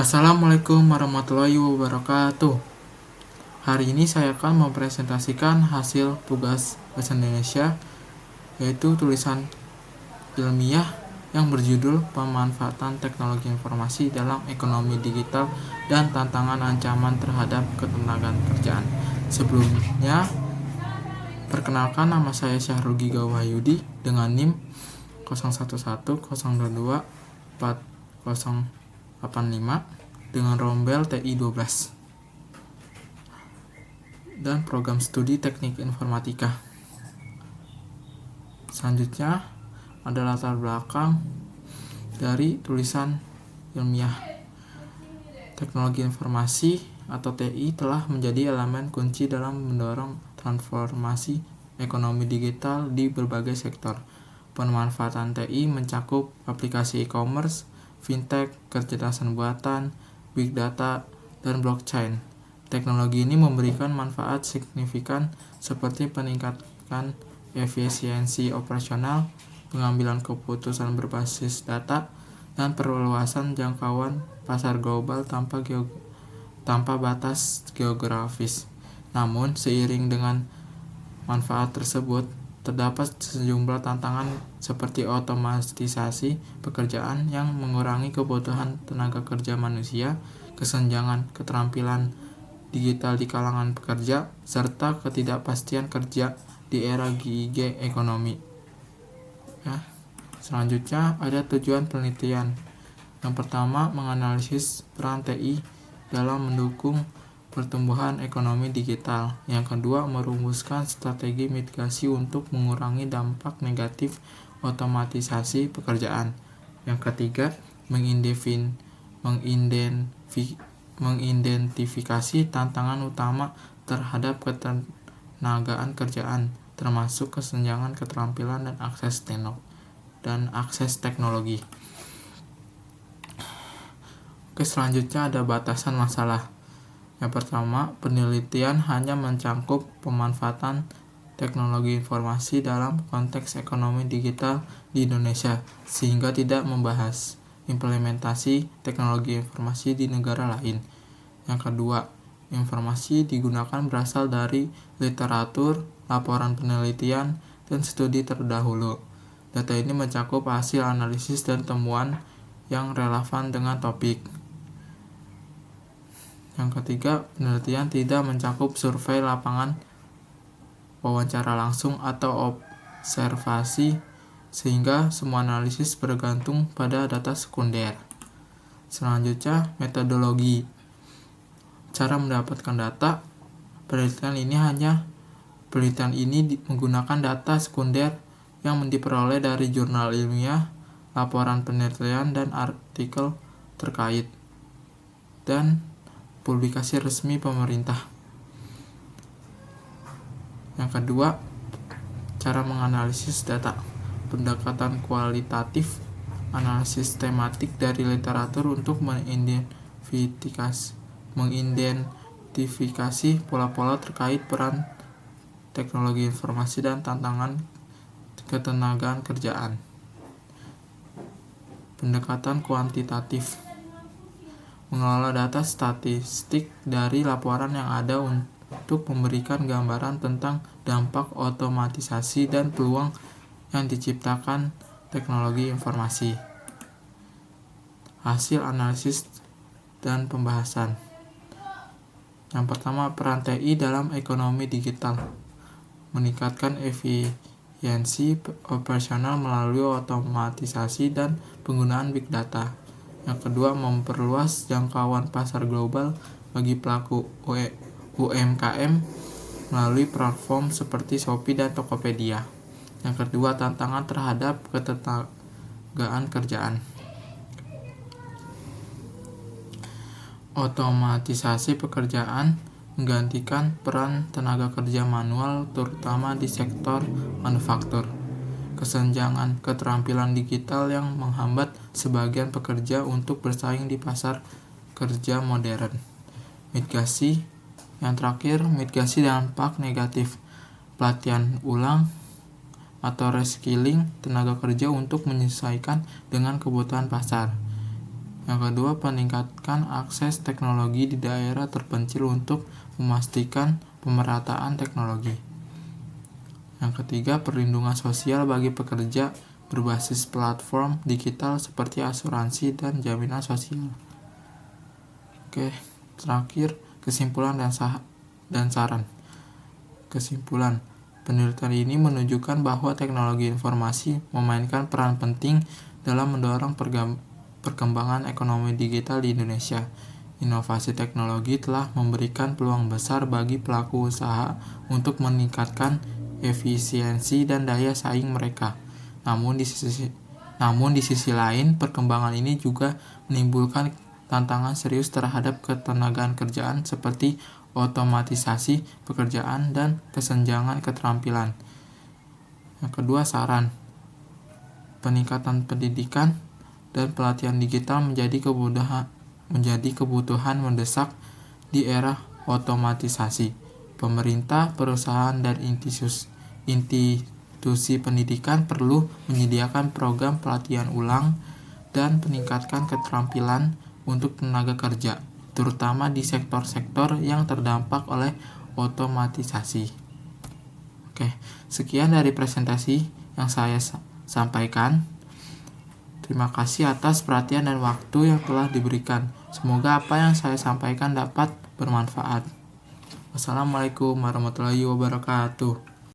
Assalamualaikum warahmatullahi wabarakatuh. Hari ini saya akan mempresentasikan hasil tugas bahasa Indonesia, yaitu tulisan ilmiah yang berjudul Pemanfaatan Teknologi Informasi dalam Ekonomi Digital dan Tantangan Ancaman Terhadap Ketenagakerjaan. Sebelumnya, perkenalkan, nama saya Syahrul Giga Wahyudi dengan NIM 0110224085 dengan rombel TI 12 dan program studi teknik informatika. Selanjutnya ada latar belakang dari tulisan ilmiah. Teknologi informasi atau TI telah menjadi elemen kunci dalam mendorong transformasi ekonomi digital di berbagai sektor. Pemanfaatan TI mencakup aplikasi e-commerce, fintech, kecerdasan buatan, big data, dan blockchain. Teknologi ini memberikan manfaat signifikan seperti peningkatan efisiensi operasional, pengambilan keputusan berbasis data, dan perluasan jangkauan pasar global tanpa batas geografis. Namun, seiring dengan manfaat tersebut, terdapat sejumlah tantangan seperti otomatisasi pekerjaan yang mengurangi kebutuhan tenaga kerja manusia, kesenjangan keterampilan digital di kalangan pekerja, serta ketidakpastian kerja di era gig ekonomi. Selanjutnya ada tujuan penelitian. Yang pertama, menganalisis peran TI dalam mendukung pertumbuhan ekonomi digital. Yang kedua, merumuskan strategi mitigasi untuk mengurangi dampak negatif otomatisasi pekerjaan. Yang ketiga, mengidentifikasi tantangan utama terhadap ketenagaan kerjaan, termasuk kesenjangan keterampilan dan akses teknologi. Selanjutnya ada batasan masalah. Yang pertama, penelitian hanya mencakup pemanfaatan teknologi informasi dalam konteks ekonomi digital di Indonesia, sehingga tidak membahas implementasi teknologi informasi di negara lain. Yang kedua, informasi digunakan berasal dari literatur, laporan penelitian, dan studi terdahulu. Data ini mencakup hasil analisis dan temuan yang relevan dengan topik. Yang ketiga, penelitian tidak mencakup survei lapangan, wawancara langsung, atau observasi, sehingga semua analisis bergantung pada data sekunder. Selanjutnya, metodologi. Cara mendapatkan data. Penelitian ini menggunakan data sekunder yang diperoleh dari jurnal ilmiah, laporan penelitian, dan artikel terkait, dan publikasi resmi pemerintah. Yang kedua, cara menganalisis data. Pendekatan kualitatif, analisis tematik dari literatur untuk mengidentifikasi pola-pola terkait peran teknologi informasi dan tantangan ketenagaan kerjaan. Pendekatan kuantitatif, mengelola data statistik dari laporan yang ada untuk memberikan gambaran tentang dampak otomatisasi dan peluang yang diciptakan teknologi informasi. Hasil analisis dan pembahasan. Yang pertama, peran TI dalam ekonomi digital. Meningkatkan efisiensi operasional melalui otomatisasi dan penggunaan big data. Yang kedua, memperluas jangkauan pasar global bagi pelaku UMKM melalui platform seperti Shopee dan Tokopedia. Yang kedua, tantangan terhadap ketenagaan kerjaan. Otomatisasi pekerjaan menggantikan peran tenaga kerja manual, terutama di sektor manufaktur. Kesenjangan keterampilan digital yang menghambat sebagian pekerja untuk bersaing di pasar kerja modern. Mitigasi. Yang terakhir, mitigasi dampak negatif. Pelatihan ulang atau reskilling tenaga kerja untuk menyesuaikan dengan kebutuhan pasar. Yang kedua, peningkatkan akses teknologi di daerah terpencil untuk memastikan pemerataan teknologi. Yang ketiga, perlindungan sosial bagi pekerja berbasis platform digital seperti asuransi dan jaminan sosial. Oke, terakhir kesimpulan dan saran. Kesimpulan, penelitian ini menunjukkan bahwa teknologi informasi memainkan peran penting dalam mendorong perkembangan ekonomi digital di Indonesia. Inovasi teknologi telah memberikan peluang besar bagi pelaku usaha untuk meningkatkan efisiensi dan daya saing mereka. Namun di sisi lain, perkembangan ini juga menimbulkan tantangan serius terhadap ketenagaan kerjaan seperti otomatisasi pekerjaan dan kesenjangan keterampilan. Yang kedua, saran. Peningkatan pendidikan dan pelatihan digital menjadi kebutuhan mendesak di era otomatisasi. Pemerintah, perusahaan, dan institusi pendidikan perlu menyediakan program pelatihan ulang dan peningkatkan keterampilan untuk tenaga kerja, terutama di sektor-sektor yang terdampak oleh otomatisasi. Oke, sekian dari presentasi yang saya sampaikan. Terima kasih atas perhatian dan waktu yang telah diberikan. Semoga apa yang saya sampaikan dapat bermanfaat. Wassalamualaikum warahmatullahi wabarakatuh.